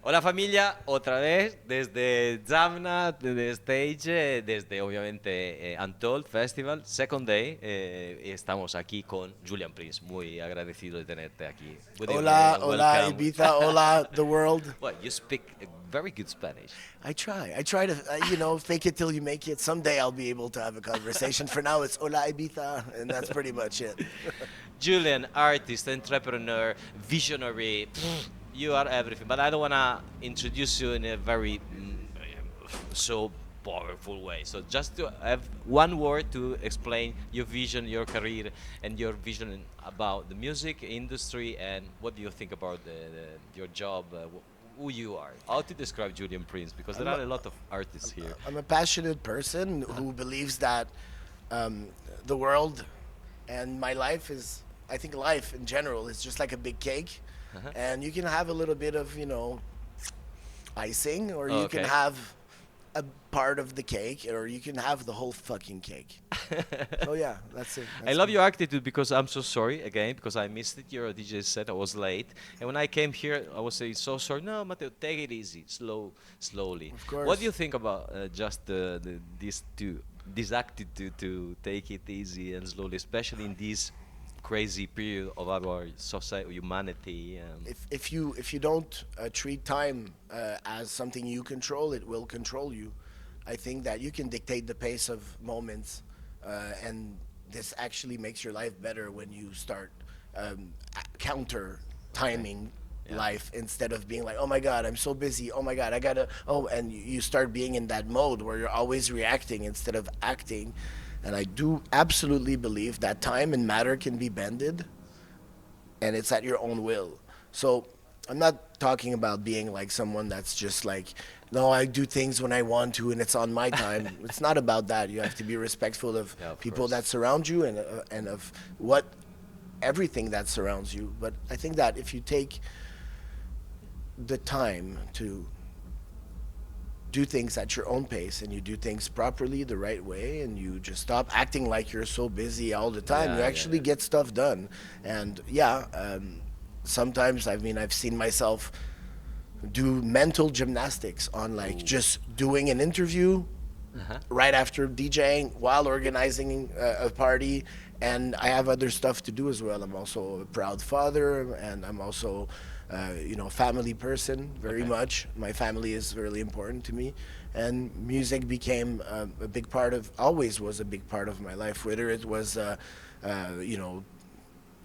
Hola familia, otra vez desde Zamna, desde Stage, desde obviamente Untold Festival, Second Day. Estamos aquí con Julian Prince, muy agradecido de tenerte aquí. Good evening Hola, and hola, welcome. Ibiza, hola, the world. Well, you speak very good Spanish. I try to, fake it till you make it. Someday I'll be able to have a conversation. For now, it's hola, Ibiza, and that's pretty much it. Julian, artist, entrepreneur, visionary, you are everything. But I don't wanna introduce you in a very so powerful way. So just to have one word to explain your vision, your career, and your vision about the music industry, and what do you think about your job, who you are. How to describe Julian Prince? Because there I'm a, are a lot of artists here. I'm a passionate person Uh-huh. who believes that um, the world and my life is, I think life in general is just like a big cake. Uh-huh. And you can have a little bit of, icing, or you can Okay. have a part of the cake, or you can have the whole fucking cake. So yeah, that's it. I That's love me. your attitude because I'm so sorry again because I missed it. Your DJ set. I was late, and when I came here, I was saying so sorry. No, Matteo, take it easy, slowly. Of What do course. you think about just this attitude to take it easy and slowly, especially in this crazy period of our society, humanity? If you don't treat time as something you control, it will control you. I think that you can dictate the pace of moments, and this actually makes your life better when you start counter Okay. timing Yeah. life instead of being like, oh my god, I'm so busy, oh my god, I gotta, oh, and you start being in that mode where you're always reacting instead of acting. And I do absolutely believe that time and matter can be bended, and it's at your own will. So I'm not talking about being like someone that's just like, no, I do things when I want to and it's on my time. It's not about that. You have to be respectful of Yeah, of people that course. surround you, and of what everything that surrounds you. But I think that if you take the time to do things at your own pace, and you do things properly the right way, and you just stop acting like you're so busy all the time, you Yeah, yeah, actually yeah. get stuff done. And yeah, sometimes, I mean, I've seen myself do mental gymnastics on like Ooh. just doing an interview Uh-huh. right after DJing while organizing a party. And I have other stuff to do as well. I'm also a proud father, and I'm also, family person very Okay. much. My family is really important to me, and music became a big part of, always was a big part of my life. Whether it was, you know,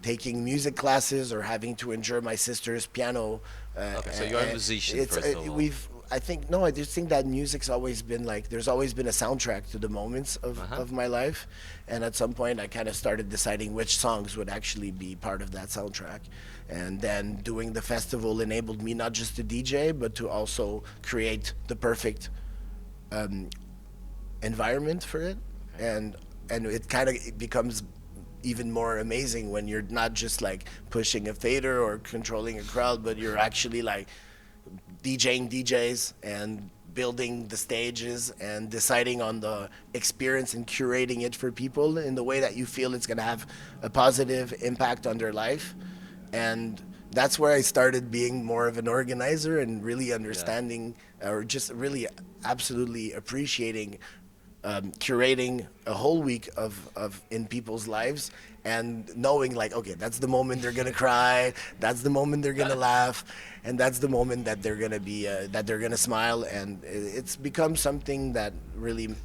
taking music classes or having to endure my sister's piano. Okay, so you're a musician It's first of all. we've I think no, I just think that music's always been like, there's always been a soundtrack to the moments Uh-huh. of my life, and at some point I kind of started deciding which songs would actually be part of that soundtrack, and then doing the festival enabled me not just to DJ but to also create the perfect um, environment for it. Okay. And it kind of becomes even more amazing when you're not just like pushing a fader or controlling a crowd, but you're actually like DJing DJs and building the stages and deciding on the experience and curating it for people in the way that you feel it's going to have a positive impact on their life. And that's where I started being more of an organizer and really Yeah. understanding, or just really absolutely appreciating curating a whole week of in people's lives, and knowing like, okay, that's the moment they're gonna cry, that's the moment they're gonna laugh, and that's the moment that they're gonna be that they're gonna smile. And it's become something that really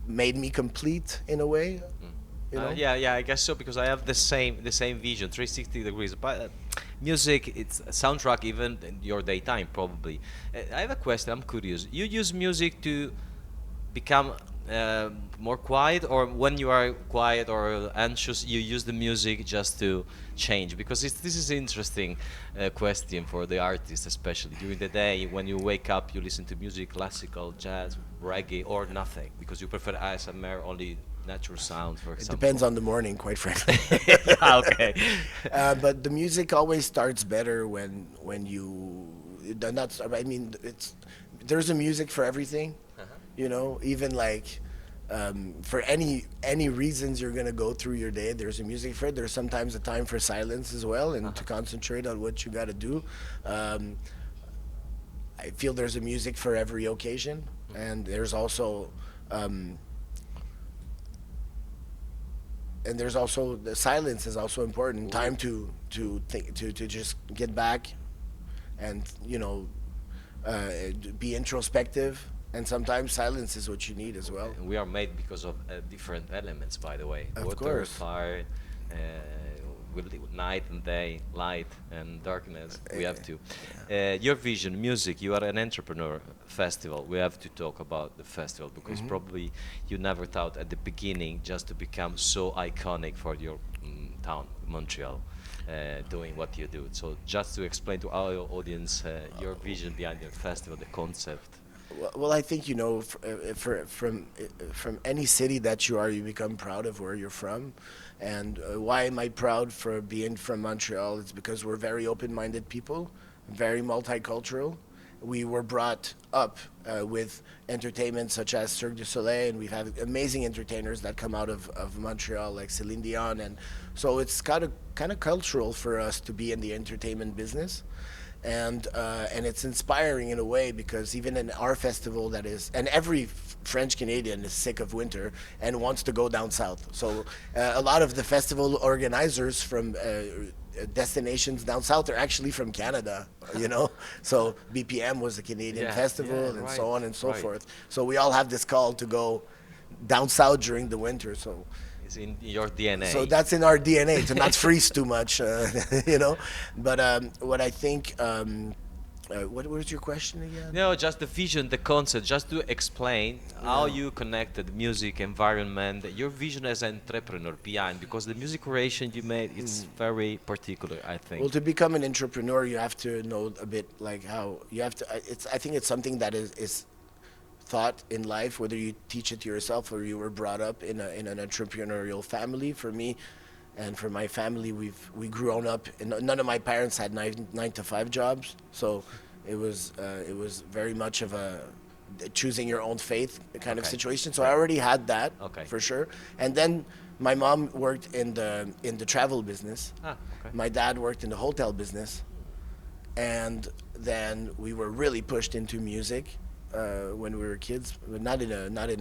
made me complete in a way, Mm. you know. Yeah, yeah, I guess so because I have the same vision, 360 degrees. But music, it's a soundtrack even in your daytime probably. I have a question. I'm curious. You use music to become more quiet, or when you are quiet or anxious, you use the music just to change? Because this is an interesting question for the artist, especially during the day. When you wake up, you listen to music, classical, jazz, reggae, or nothing, because you prefer ASMR, only natural sounds, for It depends example. on the morning, quite frankly. Yeah, okay. But the music always starts better when you, not, I mean, it's, there's a music for everything, Uh-huh. even like, for any reasons you're gonna go through your day, there's a music for it. There's sometimes a time for silence as well, and to Uh-huh. concentrate on what you gotta do. um, I feel there's a music for every occasion, and there's also the silence is also important. Time to think, to just get back, and be introspective. And sometimes silence is what you need as well. We are made because of different elements, by the way. Of Water, course. fire, with night and day, light and darkness. We have to. Your vision, music. You are an entrepreneur. Festival. We have to talk about the festival because probably you never thought at the beginning just to become so iconic for your town, Montreal. Doing what you do. So just to explain to our audience your vision behind the festival, the concept. Well, I think from any city that you are, you become proud of where you're from. And why am I proud for being from Montreal? It's because we're very open-minded people, very multicultural. We were brought up with entertainment such as Cirque du Soleil, and we've had amazing entertainers that come out of Montreal, like Celine Dion, and so it's kind of cultural for us to be in the entertainment business. And it's inspiring in a way, because even in our festival, that is, and every French Canadian is sick of winter and wants to go down south. So a lot of the festival organizers from destinations down south are actually from Canada, So BPM was a Canadian festival, and so on and so forth. So we all have this call to go down south during the winter. So It's in your DNA. so that's in our DNA, to not freeze too much, But what I think, what was your question again? No, just the vision, the concept, just to explain how you connected music, environment, your vision as an entrepreneur behind, because the music creation you made, it's very particular, I think. Well, to become an entrepreneur, you have to know a bit like how you have to. I think it's something that is thought in life, whether you teach it to yourself or you were brought up in an entrepreneurial family. For me and for my family, we grew up, and none of my parents had 9-to-5 jobs, so it was very much of a choosing your own faith kind of situation. So I already had that, for sure. And then my mom worked in the travel business. My dad worked in the hotel business, and then we were really pushed into music when we were kids, but not in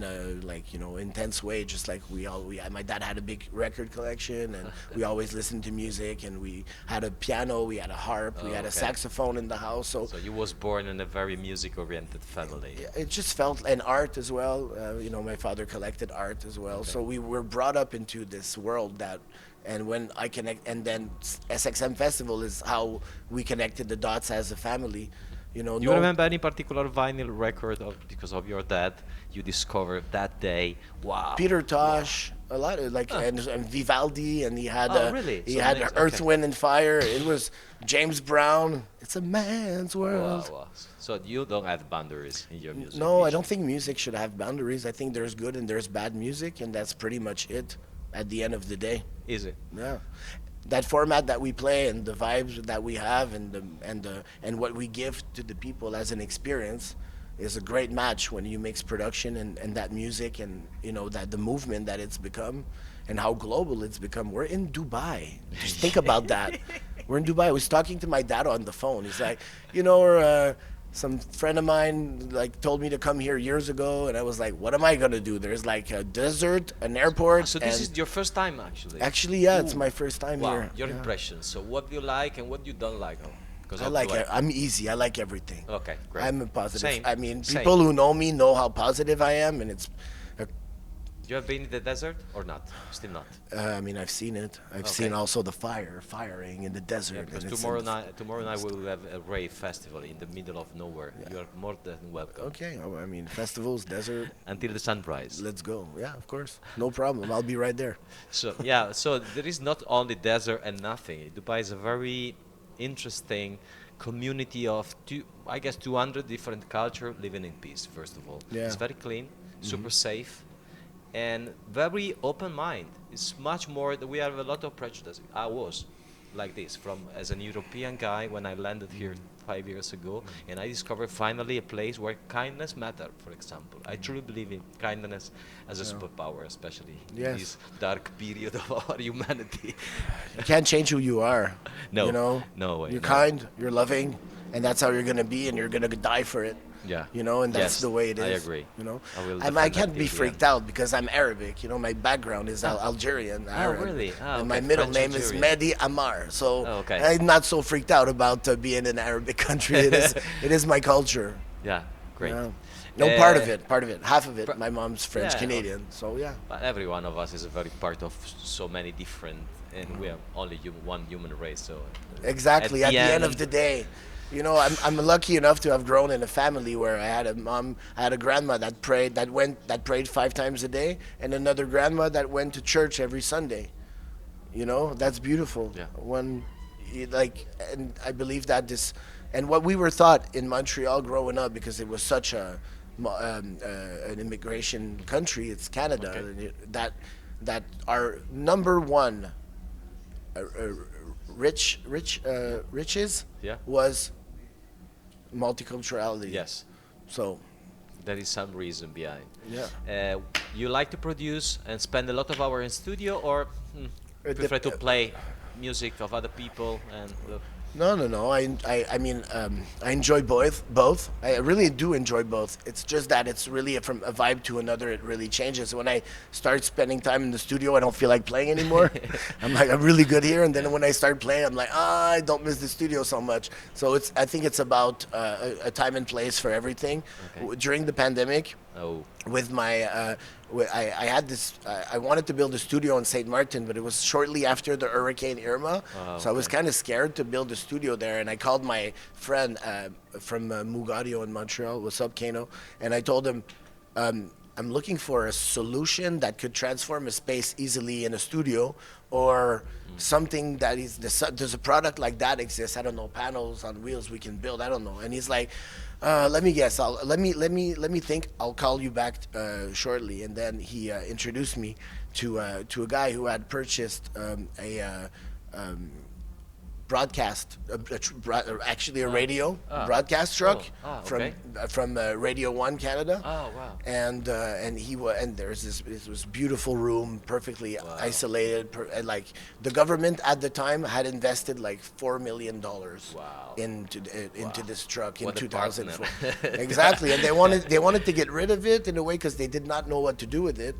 a like intense way. Just like my dad had a big record collection, and we always listened to music. And we had a piano, we had a harp, we had a saxophone in the house. So you was born in a very music-oriented family. It just felt, and art as well. My father collected art as well. So we were brought up into this world that. And when I connect, and then SXM Festival is how we connected the dots as a family. Do you remember any particular vinyl record because of your dad you discovered that day? Wow. Peter Tosh, a lot of and Vivaldi, and he had he had Earth, Wind and Fire. It was James Brown. It's a man's world. Wow. So you don't have boundaries in your music? No, I don't think music should have boundaries. I think there's good and there's bad music, and that's pretty much it at the end of the day. Is it? Yeah. That format that we play and the vibes that we have and what we give to the people as an experience is a great match when you mix production and that music and that the movement that it's become and how global it's become. We're in Dubai. Just think about that. We're in Dubai. I was talking to my dad on the phone. He's like, some friend of mine told me to come here years ago, and I was like, what am I gonna do? There's like a desert, an airport. So this is your first time actually? Actually, yeah. Ooh. It's my first time here. Your impressions. So what do you like and what you don't like? I like it. I'm easy. I like everything. Okay, great. I'm a positive. Same. I mean, people who know me know how positive I am, and it's. You have been in the desert or not? Still not. I've seen it. I've seen also the firing in the desert. Yeah, because tomorrow night we'll have a rave festival in the middle of nowhere. Yeah. You are more than welcome. Okay. Festivals, desert. Until the sunrise. Let's go. Yeah, of course. No problem. I'll be right there. So there is not only desert and nothing. Dubai is a very interesting community of 200 different cultures living in peace. First of all, it's very clean, super safe. And very open mind. It's much more that we have a lot of prejudice. I was like this as an European guy when I landed here 5 years ago, and I discovered finally a place where kindness matters. For example, I truly believe in kindness as a superpower, especially in this dark period of our humanity. You can't change who you are. No way. You're kind. You're loving. and that's how you're gonna be, and you're gonna die for it. Yeah. You know, and that's Yes, the way it I is. agree. You know, I will I defend can't that be till the freaked end. out because I'm Arabic. You know, my background is Algerian, Arab, really? Ah, and my okay. middle French name is Algerian. Mehdi Amar. So Oh, okay. I'm not so freaked out about being in an Arabic country. It is my culture. Yeah, great. Yeah. No, part of Uh, it, half of it. Pr- My mom's French yeah, Canadian, so yeah. But every one of us is a very part of so many different, and we are only one human race. So Exactly. At the end of the day, you know, I'm lucky enough to have grown in a family where I had a mom, I had a grandma that prayed 5 times a day, and another grandma that went to church every Sunday. You know, that's beautiful. Yeah. And I believe that and what we were taught in Montreal growing up, because it was such an immigration country, it's Canada, Okay. and that our number one uh, uh, riches Yeah. was multiculturality. Yes, So there is some reason behind. yeah. You like to produce and spend a lot of hours in studio, or It prefer to dep- play music of other people and No. I mean, I enjoy both. I really do enjoy both. It's just that it's really from a vibe to another. It really changes. When I start spending time in the studio, I don't feel like playing anymore. I'm really good here, and then when I start playing, I'm like, I don't miss the studio so much. So I think it's about a time and place for everything. Okay. During the pandemic, oh, with my I had this I wanted to build a studio in St. Martin, but it was shortly after the Hurricane Irma, so I was okay. kind of scared to build a studio there, and I called my friend from Mugadio in Montreal, what's up, Kano, and I told him I'm looking for a solution that could transform a space easily in a studio, or something that is there's a product like that exists. I don't know, panels on wheels we can build. I don't know. And he's like, let me guess. Let me think. I'll call you back shortly. And then he introduced me to a guy who had purchased actually a radio broadcast truck okay. from Radio 1 Canada. Oh, wow. And there's this was beautiful room, perfectly isolated. And like the government at the time had invested like $4 million Wow. into this truck in What a 2004. partner. Exactly, and they wanted to get rid of it in a way because they did not know what to do with it.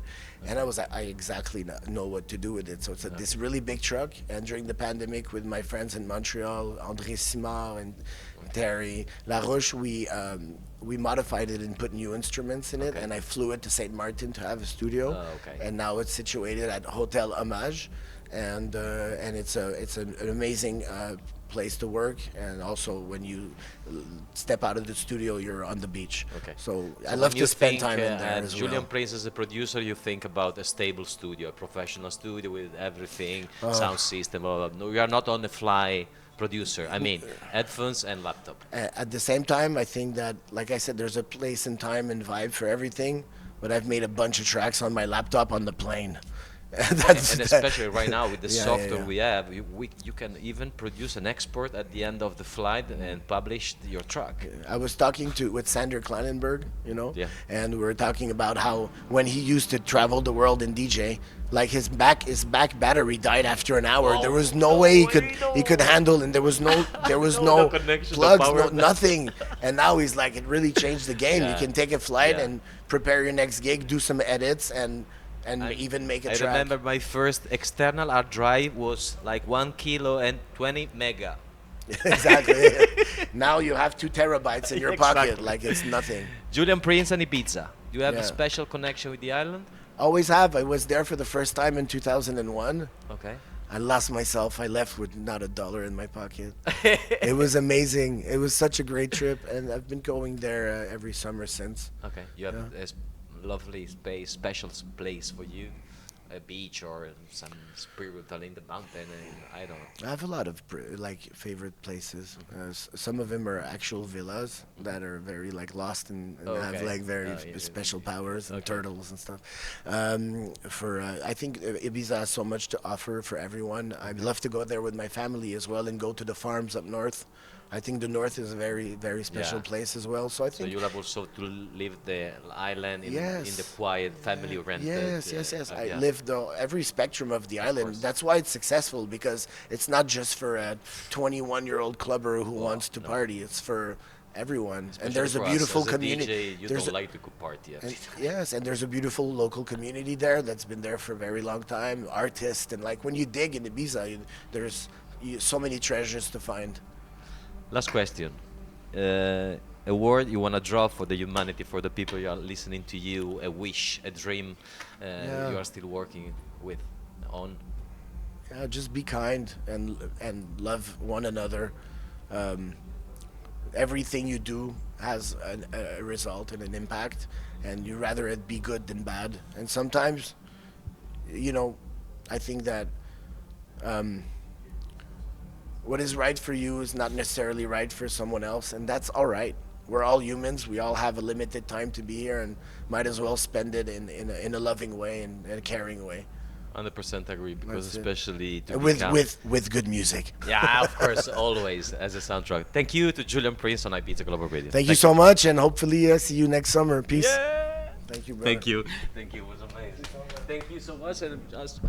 And I was like, I exactly know what to do with it. So it's this really big truck. And during the pandemic, with my friends in Montreal, André Simard and Terry Laroche, we modified it and put new instruments in it. Okay. And I flew it to St. Martin to have a studio. Oh, okay. And now it's situated at Hotel Hommage, and it's an amazing place to work. And also, when you step out of the studio, you're on the beach. Okay. So I when love you to spend think, time in there as Julian well. Prince as a producer, you think about a stable studio, a professional studio with everything, sound system. Blah, blah, blah. No, you are not on the fly producer. I mean, headphones and laptop. At the same time, I think that, like I said, there's a place and time and vibe for everything. But I've made a bunch of tracks on my laptop on the plane. And especially right now with the Yeah, software yeah. we have, you can even produce an export at the end of the flight and publish your track. I was talking with Sander Kleinenberg, you know, Yeah. and we were talking about how when he used to travel the world and DJ, like his back battery died after an hour. There was no way he could handle, and there was no No connection, no plugs, power. nothing. And now he's like, it really changed the game. You Yeah. can take a flight Yeah. and prepare your next gig, do some edits, and even make a I track. remember my first external hard drive was like 1 kilo and 20 mega. Exactly. Now you have 2 terabytes in your pocket, Exactly. like it's nothing. Julian Prince and Ibiza. Do you have a Yeah. special connection with the island? Always have. I was there for the first time in 2001. Okay. I lost myself. I left with not a dollar in my pocket. It was amazing. It was such a great trip, and I've been going there every summer since. Okay. You have Yeah. a lovely space, special place for you, a beach or some spiritual in the mountain. And I don't know. I have a lot of favorite places. Some of them are actual villas that are very like lost and have Okay. like very Yeah, special powers and Okay. turtles and stuff. I think Ibiza has so much to offer for everyone. I'd love to go there with my family as well and go to the farms up north I think the north is a very, very special Yeah. place as well. So I So think you have also to leave the island in yes. the quiet, family-oriented. Yes. I Yeah, lived every spectrum of the island. course. That's why it's successful, because it's not just for a 21-year-old clubber who Well, wants to no. party. It's for everyone. And Especially there's a for us beautiful as a community. DJ, you There's don't a, like to go party. Yeah. yes, and there's a beautiful local community there that's been there for a very long time. Artists, and like when you dig in Ibiza, there's so many treasures to find. Last question. A word you want to draw for the humanity, for the people you are listening to you, a wish, a dream Yeah. you are still working with on. Yeah, just be kind and love one another. Um, Everything you do has a result and an impact, and you rather it be good than bad. And sometimes, you know, I think that what is right for you is not necessarily right for someone else, and that's all right. We're all humans. We all have a limited time to be here, and might as well spend it in a loving way and a caring way. 100% agree, because That's it. especially to And with become. with good music. Yeah, of course, always as a soundtrack. Thank you to Julian Prince on Ibiza Global Radio. Thank you so much, and hopefully see you next summer. Peace. Yeah. Thank you, brother. Thank you. Thank you. It was amazing. Thank you so much, and just.